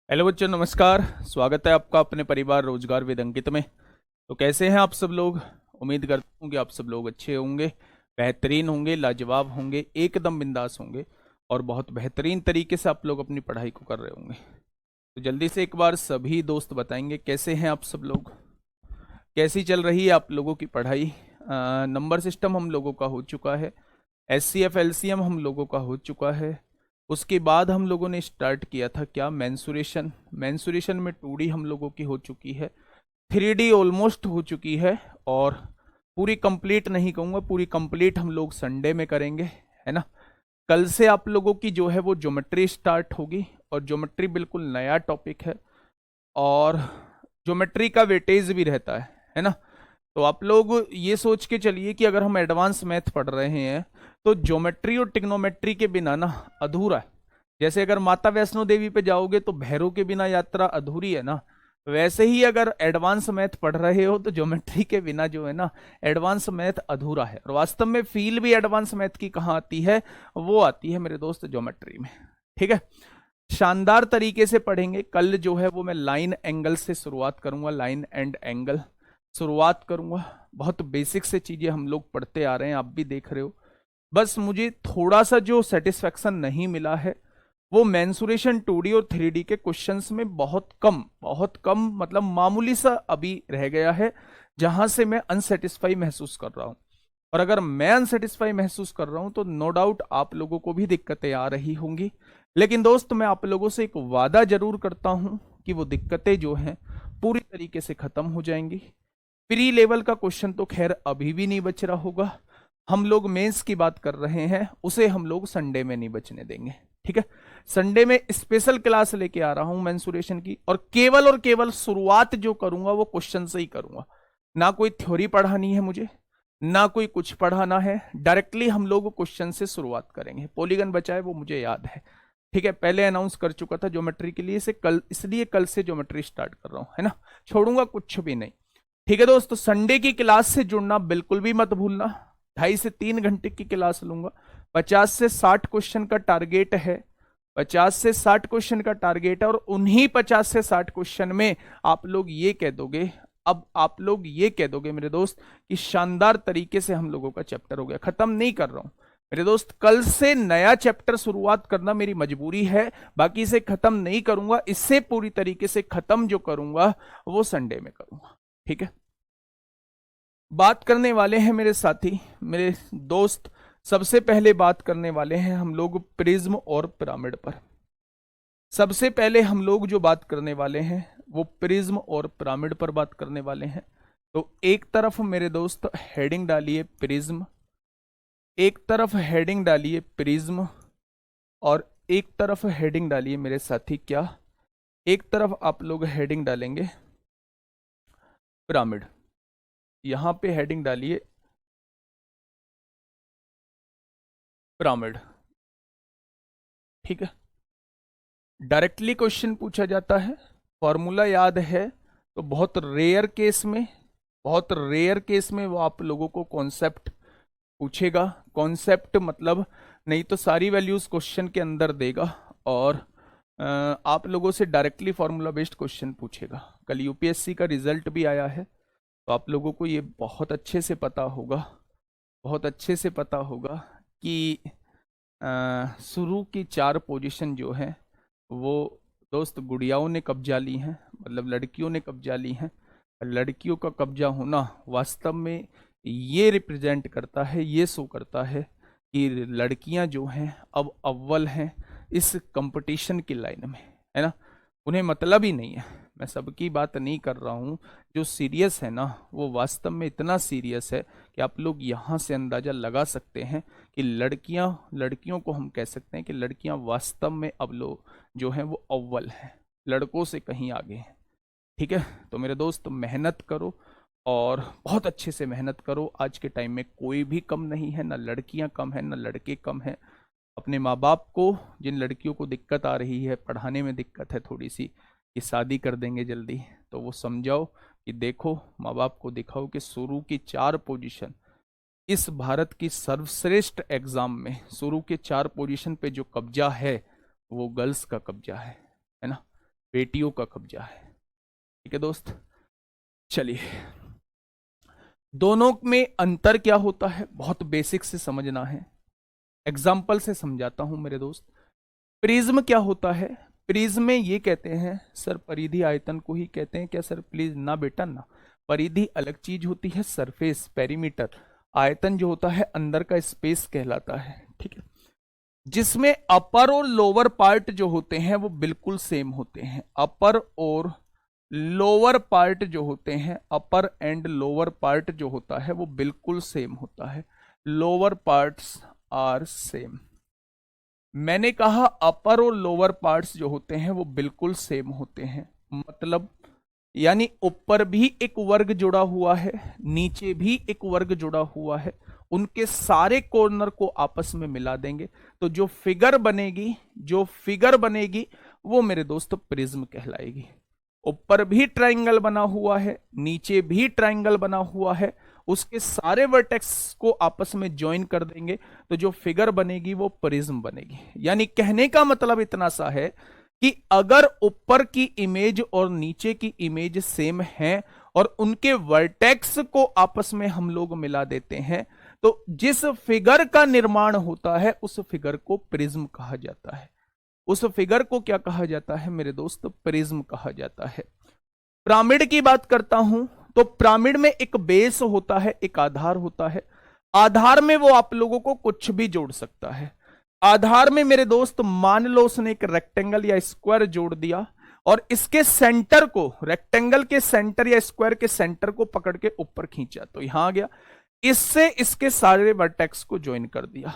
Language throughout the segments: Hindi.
हेलो बच्चों, नमस्कार। स्वागत है आपका अपने परिवार रोजगार विद अंकित में। तो कैसे हैं आप सब लोग? उम्मीद करता हूँ कि आप सब लोग अच्छे होंगे, बेहतरीन होंगे, लाजवाब होंगे, एकदम बिंदास होंगे और बहुत बेहतरीन तरीके से आप लोग अपनी पढ़ाई को कर रहे होंगे। तो जल्दी से एक बार सभी दोस्त बताएंगे कैसे हैं आप सब लोग, कैसी चल रही है आप लोगों की पढ़ाई। नंबर सिस्टम हम लोगों का हो चुका है, एचसीएफ एलसीएम हम लोगों का हो चुका है। उसके बाद हम लोगों ने स्टार्ट किया था क्या, मेंसुरेशन। मेंसुरेशन में 2D हम लोगों की हो चुकी है, 3D ऑलमोस्ट हो चुकी है और पूरी कंप्लीट नहीं कहूँगा, पूरी कंप्लीट हम लोग संडे में करेंगे, है ना। कल से आप लोगों की जो है वो ज्योमेट्री स्टार्ट होगी और ज्योमेट्री बिल्कुल नया टॉपिक है और ज्योमेट्री का वेटेज भी रहता है ना। तो आप लोग ये सोच के चलिए कि अगर हम एडवांस मैथ पढ़ रहे हैं तो ज्योमेट्री और टिग्नोमेट्री के बिना ना अधूरा है। जैसे अगर माता वैष्णो देवी पे जाओगे तो भैरव के बिना यात्रा अधूरी है ना, वैसे ही अगर एडवांस मैथ पढ़ रहे हो तो ज्योमेट्री के बिना जो है ना एडवांस मैथ अधूरा है। और वास्तव में फील भी एडवांस मैथ की कहाँ आती है, वो आती है मेरे दोस्त ज्योमेट्री में। ठीक है, शानदार तरीके से पढ़ेंगे। कल जो है वो मैं लाइन एंगल से शुरुआत करूंगा, लाइन एंड एंगल शुरुआत करूंगा। बहुत बेसिक से चीजें हम लोग पढ़ते आ रहे हैं, आप भी देख रहे हो। बस मुझे थोड़ा सा जो सेटिस्फेक्शन नहीं मिला है वो मेंसुरेशन 2D और 3D के क्वेश्चंस में बहुत कम मतलब मामूली सा अभी रह गया है, जहां से मैं अनसेटिस्फाई महसूस कर रहा हूं। और अगर मैं अनसेटिस्फाई महसूस कर रहा हूं तो नो डाउट आप लोगों को भी दिक्कतें आ रही होंगी। लेकिन दोस्त मैं आप लोगों से एक वादा जरूर करता हूं कि वो दिक्कतें जो हैं पूरी तरीके से खत्म हो जाएंगी। प्री लेवल का क्वेश्चन तो खैर अभी भी नहीं बच रहा होगा, हम लोग मेंस की बात कर रहे हैं, उसे हम लोग संडे में नहीं बचने देंगे। ठीक है, संडे में स्पेशल क्लास लेके आ रहा हूं मेंसुरेशन की और केवल शुरुआत जो करूंगा वो क्वेश्चन से ही करूंगा। ना कोई थ्योरी पढ़ानी है मुझे, ना कोई कुछ पढ़ाना है, डायरेक्टली हम लोग क्वेश्चन से शुरुआत करेंगे। पॉलीगन बचा है वो मुझे याद है, ठीक है, पहले अनाउंस कर चुका था ज्योमेट्री के लिए, से कल इसलिए कल से ज्योमेट्री स्टार्ट कर रहा हूं, है ना। छोड़ूंगा कुछ भी नहीं। ठीक है दोस्तों, संडे की क्लास से जुड़ना बिल्कुल भी मत भूलना। 2.5 से 3 घंटे की क्लास लूंगा। 50 से 60 क्वेश्चन का टारगेट है, 50 से 60 क्वेश्चन का टारगेट है और उन्हीं 50 से 60 क्वेश्चन में आप लोग ये कह दोगे, अब आप लोग ये कह दोगे मेरे दोस्त कि शानदार तरीके से हम लोगों का चैप्टर हो गया। खत्म नहीं कर रहा हूं मेरे दोस्त, कल से नया चैप्टर शुरुआत करना मेरी मजबूरी है, बाकी इसे खत्म नहीं करूंगा। इससे पूरी तरीके से खत्म जो करूंगा वो संडे में करूंगा। ठीक है, बात करने वाले हैं मेरे साथी, मेरे दोस्त। सबसे पहले बात करने वाले हैं हम लोग प्रिज्म और पिरामिड पर। सबसे पहले हम लोग जो बात करने वाले हैं वो प्रिज्म और पिरामिड पर बात करने वाले हैं। तो एक तरफ मेरे दोस्त हेडिंग डालिए प्रिज्म, एक तरफ हेडिंग डालिए प्रिज्म और एक तरफ हेडिंग डालिए मेरे साथी क्या, एक तरफ आप लोग हेडिंग डालेंगे पिरामिड। यहां पे हेडिंग डालिए पिरामिड। ठीक है, डायरेक्टली क्वेश्चन पूछा जाता है, फॉर्मूला याद है तो बहुत रेयर केस में वो आप लोगों को कॉन्सेप्ट पूछेगा। कॉन्सेप्ट मतलब नहीं तो सारी वैल्यूज क्वेश्चन के अंदर देगा और आप लोगों से डायरेक्टली फॉर्मूला बेस्ड क्वेश्चन पूछेगा। कल यूपीएससी का रिजल्ट भी आया है तो आप लोगों को ये बहुत अच्छे से पता होगा, बहुत अच्छे से पता होगा कि शुरू की 4 पोजीशन जो है वो दोस्त गुड़ियाओं ने कब्जा ली हैं, मतलब लड़कियों ने कब्जा ली हैं। लड़कियों का कब्जा होना वास्तव में ये रिप्रेजेंट करता है, ये शो करता है कि लड़कियां जो हैं अब अव्वल हैं इस कंपटीशन की लाइन में, है ना। उन्हें मतलब ही नहीं है, मैं सबकी बात नहीं कर रहा हूँ, जो सीरियस है ना वो वास्तव में इतना सीरियस है कि आप लोग यहाँ से अंदाजा लगा सकते हैं कि लड़कियों को हम कह सकते हैं कि लड़कियां वास्तव में अब लोग जो हैं वो अव्वल हैं, लड़कों से कहीं आगे हैं। ठीक है, तो मेरे दोस्त मेहनत करो और बहुत अच्छे से मेहनत करो। आज के टाइम में कोई भी कम नहीं है, ना लड़कियां कम है ना लड़के कम है। अपने माँ बाप को, जिन लड़कियों को दिक्कत आ रही है, पढ़ाने में दिक्कत है थोड़ी सी कि शादी कर देंगे जल्दी, तो वो समझाओ कि देखो, माँ बाप को दिखाओ कि शुरू की 4 पोजीशन इस भारत की सर्वश्रेष्ठ एग्जाम में, शुरू के 4 पोजीशन पे जो कब्जा है वो गर्ल्स का कब्जा है ना। बेटियों का कब्जा है। ठीक है दोस्त, चलिए दोनों में अंतर क्या होता है बहुत बेसिक से समझना है, एग्जाम्पल से समझाता हूं मेरे दोस्त। प्रिज्म क्या होता है, प्रिज्म में ये कहते हैं सर परिधि आयतन को ही कहते हैं क्या सर, प्लीज ना बेटा ना, परिधि अलग चीज होती है, सरफेस पेरीमीटर, आयतन जो होता है अंदर का स्पेस कहलाता है। ठीक है, जिसमें अपर और लोअर पार्ट जो होते हैं वो बिल्कुल सेम होते हैं, अपर और लोअर पार्ट जो होते हैं, अपर एंड लोअर पार्ट जो होता है वो बिल्कुल सेम होता है, लोअर पार्ट्स आर सेम। मैंने कहा अपर और लोअर पार्ट्स जो होते हैं वो बिल्कुल सेम होते हैं, मतलब यानी ऊपर भी एक वर्ग जुड़ा हुआ है, नीचे भी एक वर्ग जुड़ा हुआ है, उनके सारे कॉर्नर को आपस में मिला देंगे तो जो फिगर बनेगी, जो फिगर बनेगी वो मेरे दोस्त प्रिज्म कहलाएगी। ऊपर भी ट्राइंगल बना हुआ है, नीचे भी ट्राइंगल बना हुआ है, उसके सारे वर्टेक्स को आपस में ज्वाइन कर देंगे तो जो फिगर बनेगी वो प्रिज्म बनेगी। यानी कहने का मतलब इतना सा है कि अगर ऊपर की इमेज और नीचे की इमेज सेम है और उनके वर्टेक्स को आपस में हम लोग मिला देते हैं तो जिस फिगर का निर्माण होता है उस फिगर को प्रिज्म कहा जाता है। उस फिगर को क्या कहा जाता है मेरे दोस्त, प्रिज्म कहा जाता है। पिरामिड की बात करता हूं तो पिरामिड में एक बेस होता है, एक आधार होता है, आधार में वो आप लोगों को कुछ भी जोड़ सकता है। आधार में मेरे दोस्त मान लो उसने एक रेक्टेंगल या स्क्वायर जोड़ दिया और इसके सेंटर को, रेक्टेंगल के सेंटर या स्क्वायर के सेंटर को पकड़ के ऊपर खींचा तो यहां आ गया, इससे इसके सारे वर्टेक्स को ज्वाइन कर दिया,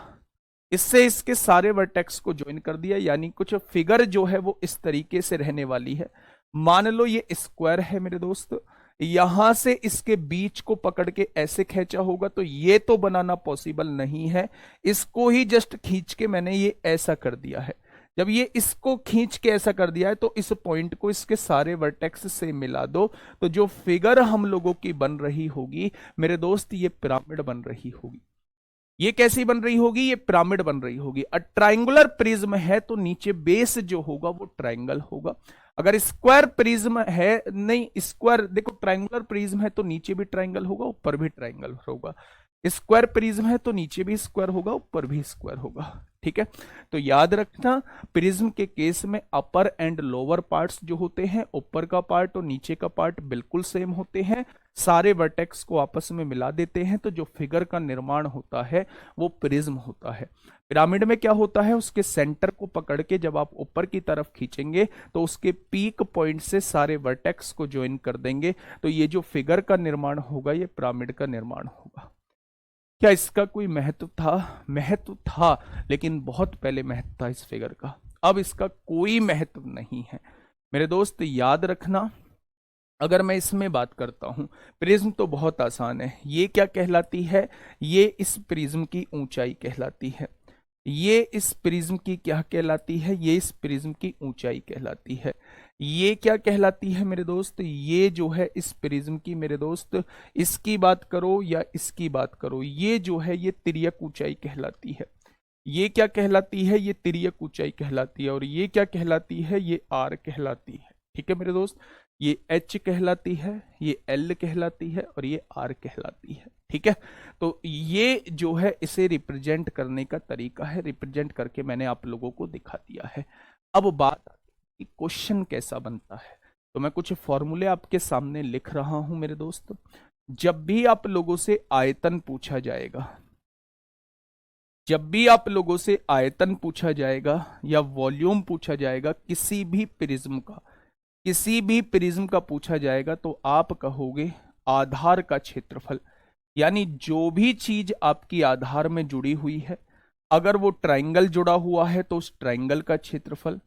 इससे इसके सारे वर्टेक्स को ज्वाइन कर दिया, यानी कुछ फिगर जो है वो इस तरीके से रहने वाली है। मान लो ये स्क्वायर है मेरे दोस्त, यहां से इसके बीच को पकड़ के ऐसे खींचा होगा तो ये तो बनाना पॉसिबल नहीं है, इसको ही जस्ट खींच के मैंने ये ऐसा कर दिया है। जब ये इसको खींच के ऐसा कर दिया है तो इस पॉइंट को इसके सारे वर्टेक्स से मिला दो तो जो फिगर हम लोगों की बन रही होगी मेरे दोस्त ये पिरामिड बन रही होगी। ये कैसी बन रही होगी, ये पिरामिड बन रही होगी। ट्राइंगुलर प्रिज्म है तो नीचे बेस जो होगा वो ट्राइंगल होगा। अगर स्क्वायर प्रिज्म है, नहीं स्क्वायर देखो, ट्राइंगुलर प्रिज्म है तो नीचे भी ट्राइंगल होगा ऊपर भी ट्राइंगल होगा, स्क्वायर प्रिज्म है तो नीचे भी स्क्वायर होगा ऊपर भी स्क्वायर होगा। ठीक है, तो याद रखना प्रिज्म के केस में अपर एंड लोअर पार्ट्स जो होते हैं, ऊपर का पार्ट और नीचे का पार्ट बिल्कुल सेम होते हैं, सारे वर्टेक्स को आपस में मिला देते हैं तो जो फिगर का निर्माण होता है वो प्रिज्म होता है। पिरामिड में क्या होता है, उसके सेंटर को पकड़ के जब आप ऊपर की तरफ खींचेंगे तो उसके पीक पॉइंट से सारे वर्टेक्स को ज्वाइन कर देंगे तो ये जो फिगर का निर्माण होगा ये पिरामिड का निर्माण होगा। क्या इसका कोई महत्व था? महत्व था, लेकिन बहुत पहले महत्व था इस फिगर का, अब इसका कोई महत्व नहीं है मेरे दोस्त। याद रखना, अगर मैं इसमें बात करता हूं, प्रिज्म तो बहुत आसान है, ये क्या कहलाती है, ये इस प्रिज्म की ऊंचाई कहलाती है, ये इस प्रिज्म की क्या कहलाती है, ये इस प्रिज्म की ऊंचाई कहलाती है। ये क्या कहलाती है मेरे दोस्त, ये जो है इस प्रिज्म की मेरे दोस्त, इसकी बात करो या इसकी बात करो, ये जो है ये तिर्यक ऊंचाई कहलाती है। ये क्या कहलाती है, ये तिर्यक ऊंचाई कहलाती है। और ये क्या कहलाती है, ये आर कहलाती है। ठीक है मेरे दोस्त, ये एच कहलाती है, ये एल कहलाती है और ये आर कहलाती है। ठीक है, तो ये जो है इसे रिप्रेजेंट करने का तरीका है, रिप्रेजेंट करके मैंने आप लोगों को दिखा दिया है। अब बात कि क्वेश्चन कैसा बनता है, तो मैं कुछ फॉर्मूले आपके सामने लिख रहा हूं मेरे दोस्त। जब भी आप लोगों से आयतन पूछा जाएगा, जब भी आप लोगों से आयतन पूछा जाएगा या वॉल्यूम पूछा जाएगा किसी भी प्रिज्म का, किसी भी प्रिज्म का पूछा जाएगा तो आप कहोगे आधार का क्षेत्रफल, यानी जो भी चीज आपकी आधार में जुड़ी हुई है, अगर वो ट्राइंगल जुड़ा हुआ है तो उस ट्राइंगल का क्षेत्रफल,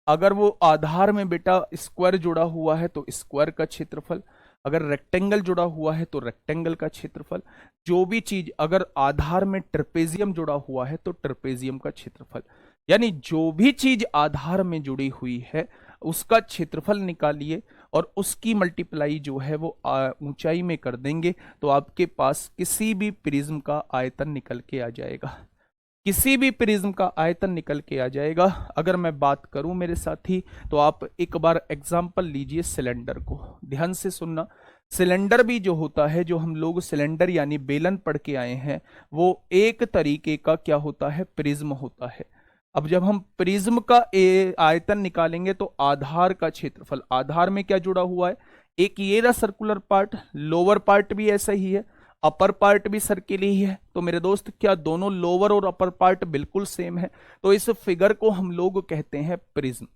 अगर वो आधार में बेटा स्क्वायर जुड़ा हुआ है तो स्क्वायर का क्षेत्रफल, अगर रेक्टेंगल जुड़ा हुआ है तो रेक्टेंगल का क्षेत्रफल, जो भी चीज अगर आधार में ट्रेपेजियम जुड़ा हुआ है तो ट्रेपेजियम का क्षेत्रफल, यानी जो भी चीज आधार में जुड़ी हुई है उसका क्षेत्रफल निकालिए और उसकी मल्टीप्लाई जो है वो ऊंचाई में कर देंगे तो आपके पास किसी भी प्रिज्म का आयतन निकल के आ जाएगा। किसी भी प्रिज्म का आयतन निकल के आ जाएगा। अगर मैं बात करूं मेरे साथी, तो आप एक बार एग्जांपल लीजिए सिलेंडर को, ध्यान से सुनना। सिलेंडर भी जो होता है, जो हम लोग सिलेंडर यानी बेलन पढ़ के आए हैं, वो एक तरीके का क्या होता है, प्रिज्म होता है। अब जब हम प्रिज्म का आयतन निकालेंगे तो आधार का क्षेत्रफल, आधार में क्या जुड़ा हुआ है, एक ये रहा सर्कुलर पार्ट, लोअर पार्ट भी ऐसा ही है, अपर पार्ट भी सर्किल ही है। तो मेरे दोस्त क्या दोनों लोअर और अपर पार्ट बिल्कुल सेम है? तो इस फिगर को हम लोग कहते हैं प्रिज्म।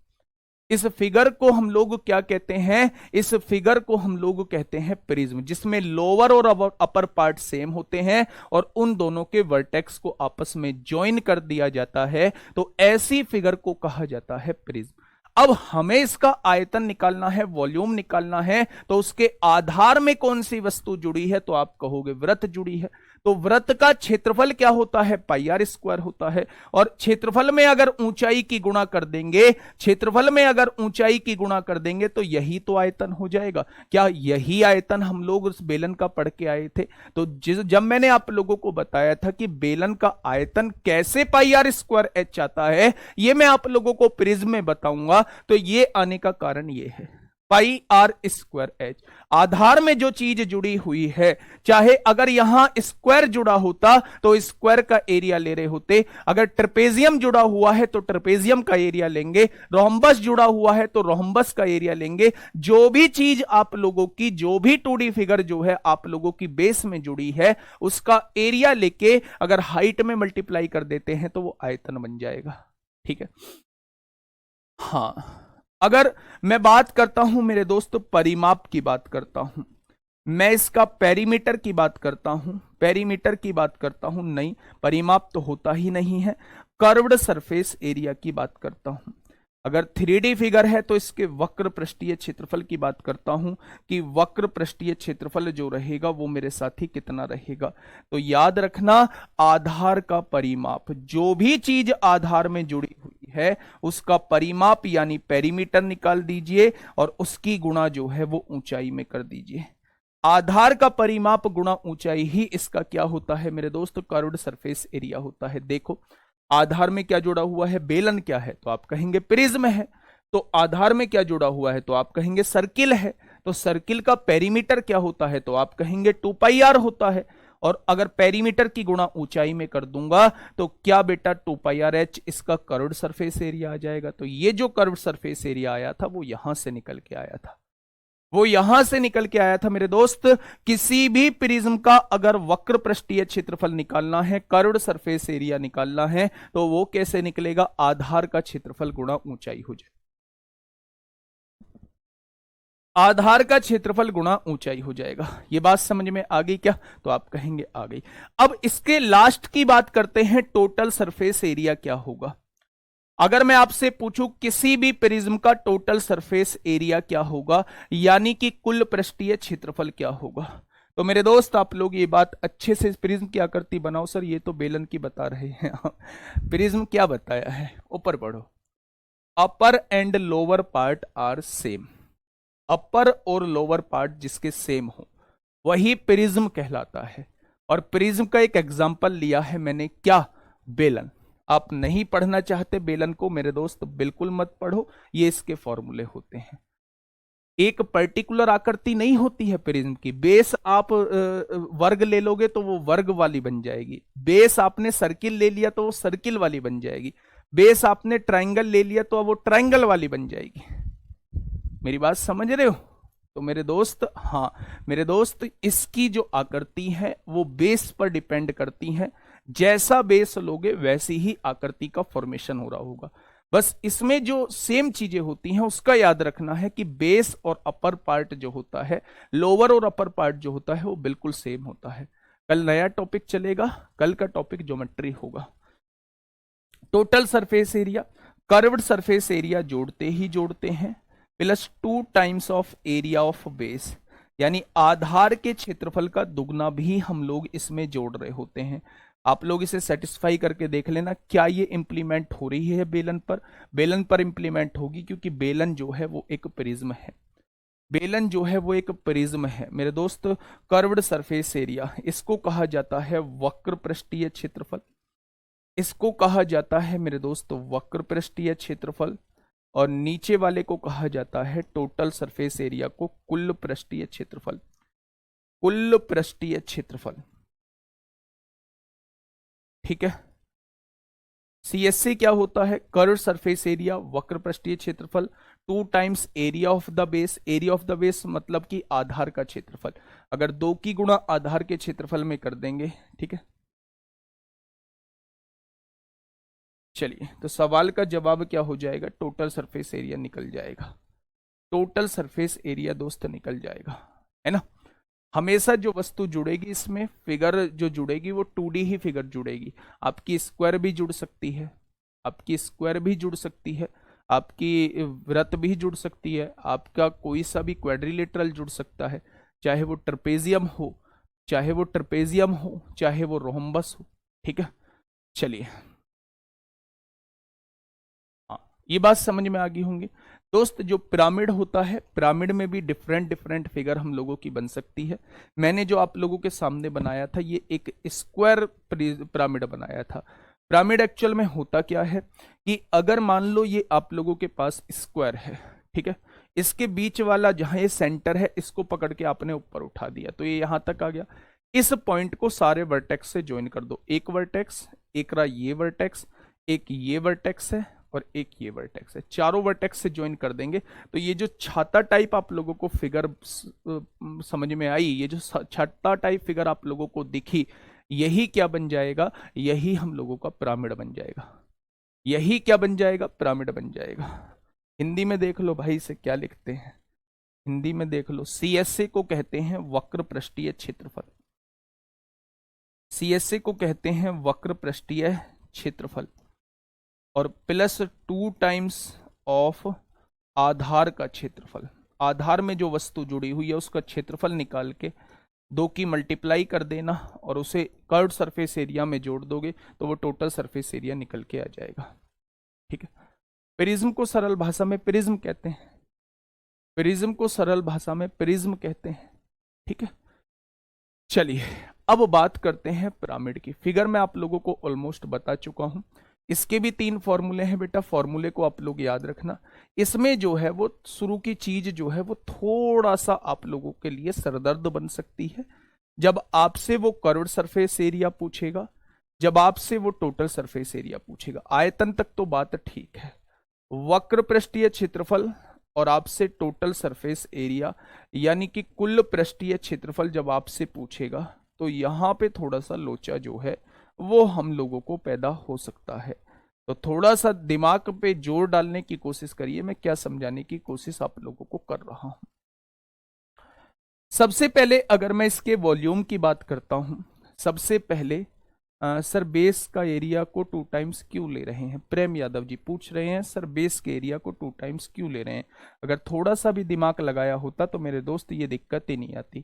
इस फिगर को हम लोग क्या कहते हैं, इस फिगर को हम लोग कहते हैं प्रिज्म, जिसमें लोअर और अपर पार्ट सेम होते हैं और उन दोनों के वर्टेक्स को आपस में ज्वाइन कर दिया जाता है। तो ऐसी फिगर को कहा जाता है प्रिज्म। अब हमें इसका आयतन निकालना है, वॉल्यूम निकालना है, तो उसके आधार में कौन सी वस्तु जुड़ी है? तो आप कहोगे वृत्त जुड़ी है। तो वृत्त का क्षेत्रफल क्या होता है? पाई आर स्क्वायर होता है। और क्षेत्रफल में अगर ऊंचाई की गुणा कर देंगे, क्षेत्रफल में अगर ऊंचाई की गुणा कर देंगे तो यही तो आयतन हो जाएगा। क्या यही आयतन हम लोग उस बेलन का पढ़ के आए थे? तो जब मैंने आप लोगों को बताया था कि बेलन का आयतन कैसे पाई आर स्क्वायर एच आता है, ये मैं आप लोगों को प्रिज्म में बताऊंगा। तो ये आने का कारण ये है, पाई आर स्क्वायर एच, आधार में जो चीज जुड़ी हुई है, चाहे अगर यहां स्क्वायर जुड़ा होता तो स्क्वायर का एरिया ले रहे होते, अगर ट्रेपेजियम जुड़ा हुआ है तो ट्रेपेजियम का एरिया लेंगे, रोम्बस जुड़ा हुआ है तो रोम्बस का एरिया लेंगे। जो भी चीज आप लोगों की, जो भी 2D फिगर जो है आप लोगों की बेस में जुड़ी है, उसका एरिया लेके अगर हाइट में मल्टीप्लाई कर देते हैं तो वो आयतन बन जाएगा। ठीक है। हाँ, अगर मैं बात करता हूं मेरे दोस्त, परिमाप की बात करता हूं, मैं इसका पेरीमीटर की बात करता हूं, पेरीमीटर की बात करता हूं, नहीं, परिमाप तो होता ही नहीं है। कर्व्ड सरफेस एरिया की बात करता हूं। अगर 3D फिगर है तो इसके वक्र पृष्ठीय क्षेत्रफल की बात करता हूं कि वक्र पृष्ठीय क्षेत्रफल जो रहेगा वो मेरे साथी कितना रहेगा। तो याद रखना, आधार का परिमाप, जो भी चीज आधार में जुड़ी हुई है उसका परिमाप यानी पेरीमीटर निकाल दीजिए और उसकी गुणा जो है वो ऊंचाई में कर दीजिए। आधार का परिमाप गुणा ऊंचाई ही इसका क्या होता है मेरे दोस्त, कर्व्ड सरफेस एरिया होता है। देखो आधार में क्या जुड़ा हुआ है, बेलन क्या है, तो आप कहेंगे प्रिज्म है। तो आधार में क्या जुड़ा हुआ है, तो आप कहेंगे सर्किल है। तो सर्किल का पेरीमीटर क्या होता है, तो आप कहेंगे 2 पाई आर होता है। और अगर पेरीमीटर की गुणा ऊंचाई में कर दूंगा तो क्या बेटा 2 पाई आर एच इसका कर्व्ड सरफेस एरिया आ जाएगा। तो ये जो कर्व्ड सरफेस एरिया आया था वो यहां से निकल के आया था, वो यहां से निकल के आया था मेरे दोस्त। किसी भी प्रिज्म का अगर वक्र पृष्ठीय क्षेत्रफल निकालना है, कर्व्ड सरफेस एरिया निकालना है, तो वो कैसे निकलेगा, आधार का क्षेत्रफल गुणा ऊंचाई हो जाए, आधार का क्षेत्रफल गुणा ऊंचाई हो जाएगा। ये बात समझ में आ गई क्या? तो आप कहेंगे आ गई। अब इसके लास्ट की बात करते हैं, टोटल सरफेस एरिया क्या होगा। अगर मैं आपसे पूछूं किसी भी प्रिज्म का टोटल सरफेस एरिया क्या होगा, यानी कि कुल पृष्ठीय क्षेत्रफल क्या होगा, तो मेरे दोस्त आप लोग ये बात अच्छे से, प्रिज्म की आकृति बनाओ। सर ये तो बेलन की बता रहे हैं प्रिज्म क्या बताया है, ऊपर पढ़ो, upper and lower part are same. Upper और लोअर पार्ट जिसके सेम हो वही प्रिज्म कहलाता है। और प्रिज्म का एक एग्जांपल लिया है मैंने, क्या, बेलन। आप नहीं पढ़ना चाहते बेलन को मेरे दोस्त, बिल्कुल मत पढ़ो, ये इसके फॉर्मूले होते हैं। एक पर्टिकुलर आकृति नहीं होती है प्रिज्म की, बेस आप वर्ग ले लोगे तो वो वर्ग वाली बन जाएगी, बेस आपने सर्किल ले लिया तो वो सर्किल वाली बन जाएगी, बेस आपने ट्राइंगल ले लिया तो वो ट्राइंगल वाली बन जाएगी। मेरी बात समझ रहे हो? तो मेरे दोस्त, हाँ मेरे दोस्त, इसकी जो आकृति है वो बेस पर डिपेंड करती है। जैसा बेस लोगे वैसी ही आकृति का फॉर्मेशन हो रहा होगा। बस इसमें जो सेम चीजें होती हैं उसका याद रखना है कि बेस और अपर पार्ट जो होता है, लोअर और अपर पार्ट जो होता है वो बिल्कुल सेम होता है। कल नया टॉपिक चलेगा, कल का टॉपिक ज्योमेट्री होगा। Total surface area, curved surface area जोड़ते ही जोड़ते हैं, plus 2 times of area of base, यानी आधार के क्षेत्रफल का दुगना भी हम लोग इसमें जोड़ रहे होते हैं। आप लोग इसे सेटिस्फाई करके देख लेना, क्या ये इंप्लीमेंट हो रही है बेलन पर? बेलन पर इंप्लीमेंट होगी, क्योंकि बेलन जो है वो एक प्रिज्म है, बेलन जो है वो एक प्रिज्म है मेरे दोस्त। कर्व्ड सरफेस एरिया इसको कहा जाता है वक्र पृष्ठीय क्षेत्रफल। इसको कहा जाता है मेरे दोस्त वक्र पृष्ठीय क्षेत्रफल, और नीचे वाले को कहा जाता है टोटल सरफेस एरिया को कुल पृष्ठीय क्षेत्रफल, कुल पृष्ठीय क्षेत्रफल। ठीक है। सीएससी क्या होता है? कर्व सरफेस एरिया, वक्र पृष्ठीय क्षेत्रफल, 2 times area of the base. Area of the base मतलब कि आधार का क्षेत्रफल, अगर 2 की गुणा आधार के क्षेत्रफल में कर देंगे। ठीक है, चलिए तो सवाल का जवाब क्या हो जाएगा? टोटल सरफेस एरिया निकल जाएगा, टोटल सरफेस एरिया दोस्त निकल जाएगा, है ना। हमेशा जो वस्तु जुड़ेगी इसमें, फिगर जो जुड़ेगी वो 2D ही फिगर जुड़ेगी। आपकी स्क्वायर भी जुड़ सकती है, आपकी स्क्वायर भी जुड़ सकती है, आपकी वृत्त भी जुड़ सकती है, आपका कोई सा भी क्वाड्रिलेटरल जुड़ सकता है, चाहे वो ट्रपेजियम हो, चाहे वो ट्रपेजियम हो, चाहे वो रोम्बस हो। ठीक है, चलिए हाँ, ये बात समझ में आ गई होंगी दोस्त। जो पिरामिड होता है, पिरामिड में भी डिफरेंट डिफरेंट फिगर हम लोगों की बन सकती है। मैंने जो आप लोगों के सामने बनाया था ये एक स्क्वायर पिरामिड बनाया था। पिरामिड एक्चुअल में होता क्या है कि अगर मान लो ये आप लोगों के पास स्क्वायर है, ठीक है, इसके बीच वाला जहां ये सेंटर है इसको पकड़ के आपने ऊपर उठा दिया तो ये यहां तक आ गया। इस पॉइंट को सारे वर्टेक्स से ज्वाइन कर दो, एक वर्टेक्स, एक रहा ये वर्टेक्स, एक ये वर्टेक्स है और एक ये वर्टेक्स है, चारों वर्टेक्स से ज्वाइन कर देंगे तो ये जो छाता टाइप आप लोगों को फिगर समझ में आई, ये जो छाता टाइप फिगर आप लोगों को दिखी, यही क्या बन जाएगा? यही हम लोगों का पिरामिड बन जाएगा। यही क्या बन जाएगा? पिरामिड बन जाएगा। हिंदी में देख लो भाई इसे क्या लिखते हैं, हिंदी में देख लो, सीएसए को कहते हैं वक्र पृष्ठीय क्षेत्रफल, सीएसए को कहते हैं वक्र पृष्ठीय क्षेत्रफल, और प्लस 2 टाइम्स ऑफ आधार का क्षेत्रफल। आधार में जो वस्तु जुड़ी हुई है उसका क्षेत्रफल निकाल के 2 की मल्टीप्लाई कर देना और उसे कर्व्ड सरफेस एरिया में जोड़ दोगे तो वो टोटल सरफेस एरिया निकल के आ जाएगा। ठीक है, प्रिज्म को सरल भाषा में प्रिज्म कहते हैं, प्रिज्म को सरल भाषा में प्रिज्म कहते हैं। ठीक है, चलिए अब बात करते हैं पिरामिड की। फिगर मैं आप लोगों को ऑलमोस्ट बता चुका हूं, इसके भी 3 फॉर्मूले हैं बेटा, फॉर्मूले को आप लोग याद रखना। इसमें जो है वो शुरू की चीज जो है वो थोड़ा सा आप लोगों के लिए सरदर्द बन सकती है, जब आपसे वो कर्व्ड सरफेस एरिया पूछेगा, जब आपसे वो टोटल सरफेस एरिया पूछेगा। आयतन तक तो बात ठीक है, वक्र पृष्ठीय क्षेत्रफल और आपसे टोटल सरफेस एरिया यानी कि कुल पृष्ठीय क्षेत्रफल जब आपसे पूछेगा तो यहां पे थोड़ा सा लोचा जो है वो हम लोगों को पैदा हो सकता है। तो थोड़ा सा दिमाग पे जोर डालने की कोशिश करिए, मैं क्या समझाने की कोशिश आप लोगों को कर रहा हूं। सबसे पहले अगर मैं इसके वॉल्यूम की बात करता हूं, सबसे पहले सर बेस का एरिया को 2 टाइम्स क्यों ले रहे हैं? प्रेम यादव जी पूछ रहे हैं सर बेस के एरिया को 2 टाइम्स क्यों ले रहे हैं? अगर थोड़ा सा भी दिमाग लगाया होता तो मेरे दोस्त ये दिक्कत ही नहीं आती।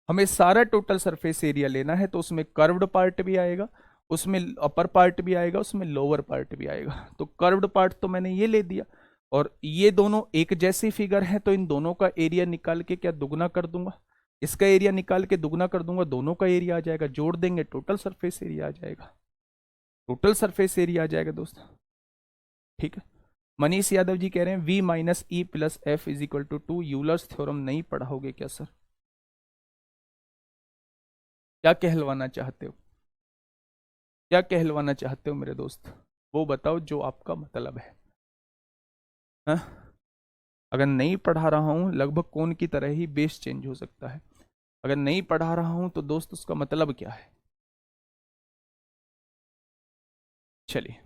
हमें सारा टोटल सरफेस एरिया लेना है तो उसमें कर्व्ड पार्ट भी आएगा, उसमें अपर पार्ट भी आएगा, उसमें लोअर पार्ट भी आएगा। तो कर्व्ड पार्ट तो मैंने ये ले दिया और ये दोनों एक जैसी फिगर है तो इन दोनों का एरिया निकाल के क्या दुगना कर दूंगा, इसका एरिया निकाल के दुगना कर दूंगा, दोनों का एरिया आ जाएगा, जोड़ देंगे टोटल सरफेस एरिया आ जाएगा, टोटल सरफेस एरिया आ जाएगा दोस्त। ठीक है, मनीष यादव जी कह रहे हैं v minus E plus F is equal to 2। Euler's theorem नहीं पढ़ाओगे क्या सर? क्या कहलवाना चाहते हो, क्या कहलवाना चाहते हो मेरे दोस्त? वो बताओ जो आपका मतलब है। हा? अगर नहीं पढ़ा रहा हूं लगभग कौन की तरह ही बेस चेंज हो सकता है। अगर नहीं पढ़ा रहा हूं तो दोस्त उसका मतलब क्या है? चलिए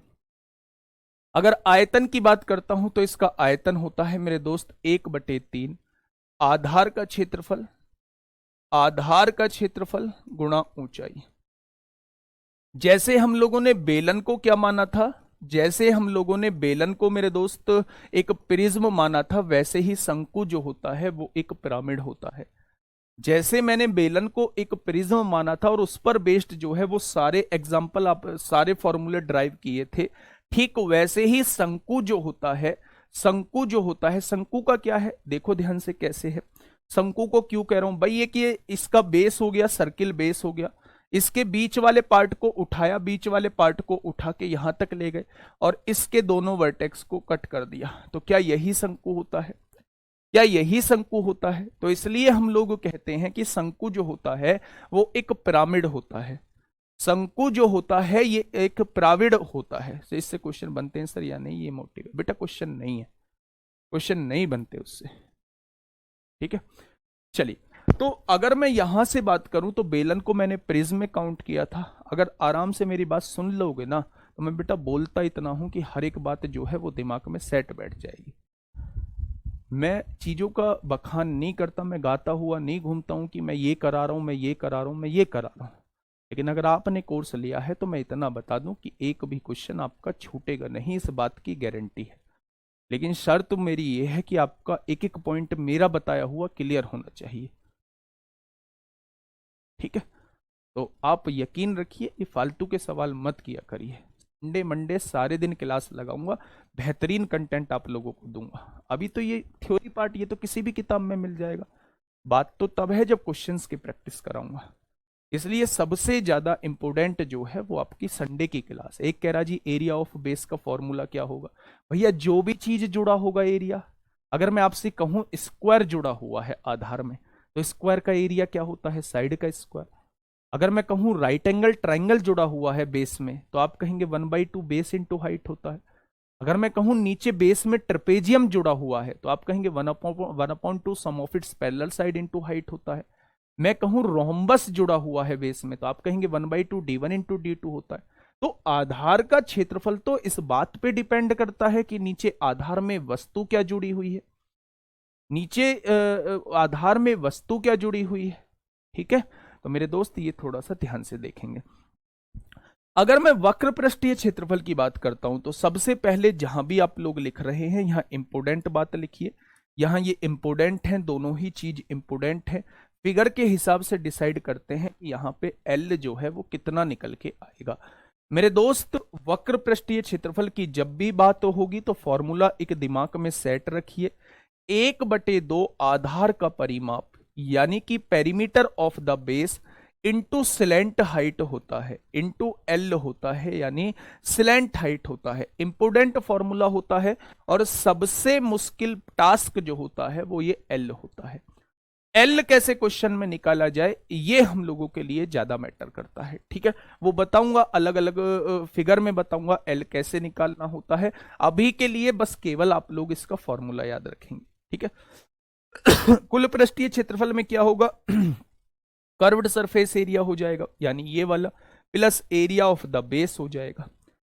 अगर आयतन की बात करता हूं तो इसका आयतन होता है मेरे दोस्त 1/3 आधार का क्षेत्रफल, आधार का क्षेत्रफल गुणा ऊंचाई। जैसे हम लोगों ने बेलन को क्या माना था, जैसे हम लोगों ने बेलन को मेरे दोस्त एक प्रिज्म माना था, वैसे ही शंकु जो होता है वो एक पिरामिड होता है। जैसे मैंने बेलन को एक प्रिज्म माना था और उस पर बेस्ड जो है वो सारे एग्जाम्पल आप सारे फॉर्मूले ड्राइव किए थे, ठीक वैसे ही शंकु जो होता है, शंकु जो होता है, शंकु का क्या है देखो ध्यान से कैसे है। शंकु को क्यों कह रहा हूं भाई, ये कि इसका बेस हो गया सर्किल बेस हो गया, इसके बीच वाले पार्ट को उठाया, बीच वाले पार्ट को उठा के यहां तक ले गए और इसके दोनों वर्टेक्स को कट कर दिया। तो क्या यही शंकु होता है? क्या यही शंकु होता है? तो इसलिए हम लोग कहते हैं कि शंकु जो होता है वो एक पिरामिड होता है। शंकु जो होता है ये एक पिरामिड होता है। तो इससे क्वेश्चन बनते हैं सर या नहीं? ये मोटिव है बेटा, क्वेश्चन नहीं है, क्वेश्चन नहीं बनते उससे। ठीक है, चलिए। तो अगर मैं यहां से बात करूं तो बेलन को मैंने प्रिज्म में काउंट किया था। अगर आराम से मेरी बात सुन लोगे ना तो मैं बेटा बोलता इतना हूं कि हर एक बात जो है वो दिमाग में सेट बैठ जाएगी। मैं चीजों का बखान नहीं करता, मैं गाता हुआ नहीं घूमता हूं कि मैं ये करा रहा हूं, मैं ये करा रहा हूं, मैं ये करा रहा हूं। लेकिन अगर आपने कोर्स लिया है तो मैं इतना बता दूं कि एक भी क्वेश्चन आपका छूटेगा नहीं, इस बात की गारंटी है। लेकिन शर्त मेरी ये है कि आपका एक एक पॉइंट मेरा बताया हुआ क्लियर होना चाहिए। ठीक है, तो आप यकीन रखिए ये फालतू के सवाल मत किया करिए। संडे मंडे सारे दिन क्लास लगाऊंगा, बेहतरीन कंटेंट आप लोगों को दूंगा। अभी तो ये थ्योरी पार्ट ये तो किसी भी किताब में मिल जाएगा, बात तो तब है जब क्वेश्चंस की प्रैक्टिस कराऊंगा। इसलिए सबसे ज्यादा इंपोर्टेंट जो है वो आपकी संडे की क्लास। एक कह रहा जी एरिया ऑफ बेस का फॉर्मूला क्या होगा? भैया जो भी चीज जुड़ा होगा एरिया, अगर मैं आपसे कहूं स्क्वायर जुड़ा हुआ है आधार में तो स्क्वायर का एरिया क्या होता है? साइड का स्क्वायर। अगर मैं कहूं राइट एंगल ट्राइंगल जुड़ा हुआ है बेस में तो आप कहेंगे 1/2 बेस इंटू हाइट होता है। अगर मैं कहूं नीचे बेस में ट्रेपेजियम जुड़ा हुआ है तो आप कहेंगे 1/2 sum of its parallel side into height होता है। मैं कहूं रोम्बस जुड़ा हुआ है बेस में तो आप कहेंगे 1/2 d1 इंटू d2 होता है। तो आधार का क्षेत्रफल तो इस बात पे डिपेंड करता है कि नीचे आधार में वस्तु क्या जुड़ी हुई है, नीचे आधार में वस्तु क्या जुड़ी हुई है। ठीक है, तो मेरे दोस्त ये थोड़ा सा ध्यान से देखेंगे। अगर मैं वक्र पृष्ठीय क्षेत्रफल की बात करता हूं तो सबसे पहले जहां भी आप लोग लिख रहे हैं यहां इंपोर्टेंट बात लिखिए। यहां ये इंपोर्टेंट है, दोनों ही चीज इंपोर्टेंट है। फिगर के हिसाब से डिसाइड करते हैं कि यहां पे एल जो है वो कितना निकल के आएगा। मेरे दोस्त वक्र पृष्ठीय क्षेत्रफल की जब भी बात होगी तो फॉर्मूला एक दिमाग में सेट रखिए। 1/2 आधार का परिमाप यानी कि perimeter of the base into slant height होता है, इंटू एल होता है, यानी स्लैंट हाइट होता है। इंपोर्टेंट फॉर्मूला होता है और सबसे मुश्किल टास्क जो होता है वो ये एल होता है। एल कैसे क्वेश्चन में निकाला जाए ये हम लोगों के लिए ज्यादा मैटर करता है। ठीक है, वो बताऊंगा, अलग अलग फिगर में बताऊंगा एल कैसे निकालना होता है। अभी के लिए बस केवल आप लोग इसका फॉर्मूला याद रखेंगे। ठीक है कुल पृष्ठीय क्षेत्रफल में क्या होगा? कर्व्ड सरफेस एरिया हो जाएगा यानी ये वाला, plus area of the base हो जाएगा,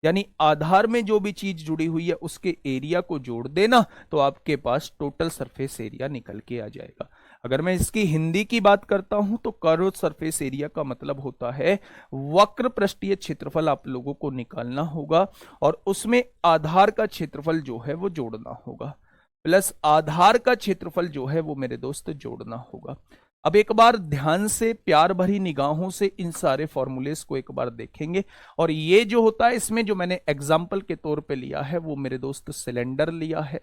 यानी आधार में जो भी चीज जुड़ी हुई है उसके एरिया को जोड़ देना तो आपके पास टोटल सरफेस एरिया निकल के आ जाएगा। अगर मैं इसकी हिंदी की बात करता हूं तो कर्व्ड सरफेस एरिया का मतलब होता है वक्र पृष्ठीय क्षेत्रफल आप लोगों को निकालना होगा और उसमें आधार का क्षेत्रफल जो है वो जोड़ना होगा, प्लस आधार का क्षेत्रफल जो है वो मेरे दोस्त जोड़ना होगा। अब एक बार ध्यान से प्यार भरी निगाहों से इन सारे फॉर्मूलेस को एक बार देखेंगे। और ये जो होता है इसमें जो मैंने एग्जाम्पल के तौर पे लिया है वो मेरे दोस्त सिलेंडर लिया है,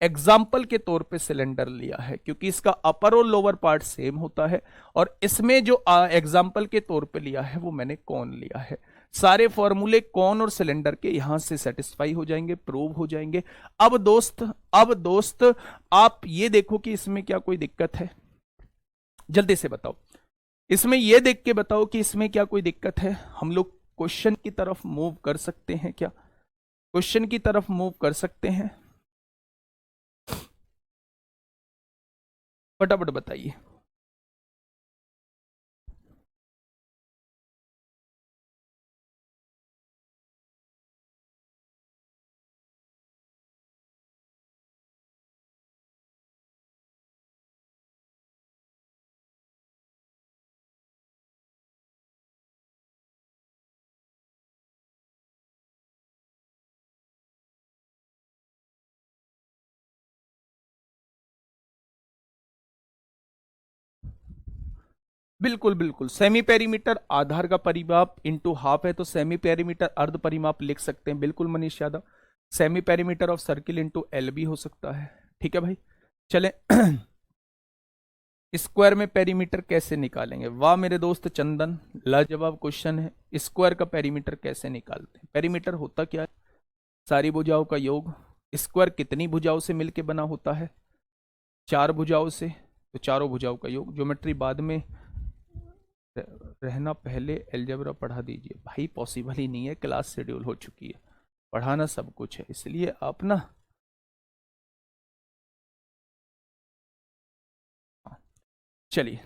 एग्जाम्पल के तौर पे सिलेंडर लिया है क्योंकि इसका अपर और लोअर पार्ट सेम होता है। और इसमें जो एग्जाम्पल के तौर पे लिया है वो मैंने कौन लिया है। सारे फॉर्मूले कौन और सिलेंडर के यहां से सेटिस्फाई हो जाएंगे, प्रूव हो जाएंगे। अब दोस्त आप ये देखो कि इसमें क्या कोई दिक्कत है? जल्दी से बताओ, इसमें यह देख के बताओ कि इसमें क्या कोई दिक्कत है? हम लोग क्वेश्चन की तरफ मूव कर सकते हैं क्या? क्वेश्चन की तरफ मूव कर सकते हैं? फटाफट बताइए। बिल्कुल बिल्कुल, सेमी पेरीमीटर आधार का परिमाप इंटू हाफ है तो सेमी पेरीमीटर अर्ध परिमाप लिख सकते हैं। बिल्कुल Manish Yadav, semi perimeter of circle into L भी हो सकता है। ठीक है भाई, चलें स्क्वायर में पेरीमीटर कैसे निकालेंगे? वाह मेरे दोस्त चंदन, लाजवाब क्वेश्चन है। स्क्वायर का पेरीमीटर कैसे निकालते हैं? पेरीमीटर होता क्या है? सारी भुजाओं का योग। स्क्वायर कितनी भुजाओं से मिलके बना होता है? 4 भुजाओं से। तो चारों भुजाओं का योग। ज्योमेट्री बाद में रहना, पहले अलजेब्रा पढ़ा दीजिए। भाई पॉसिबल ही नहीं है, क्लास शेड्यूल हो चुकी है, पढ़ाना सब कुछ है, इसलिए आप ना, चलिए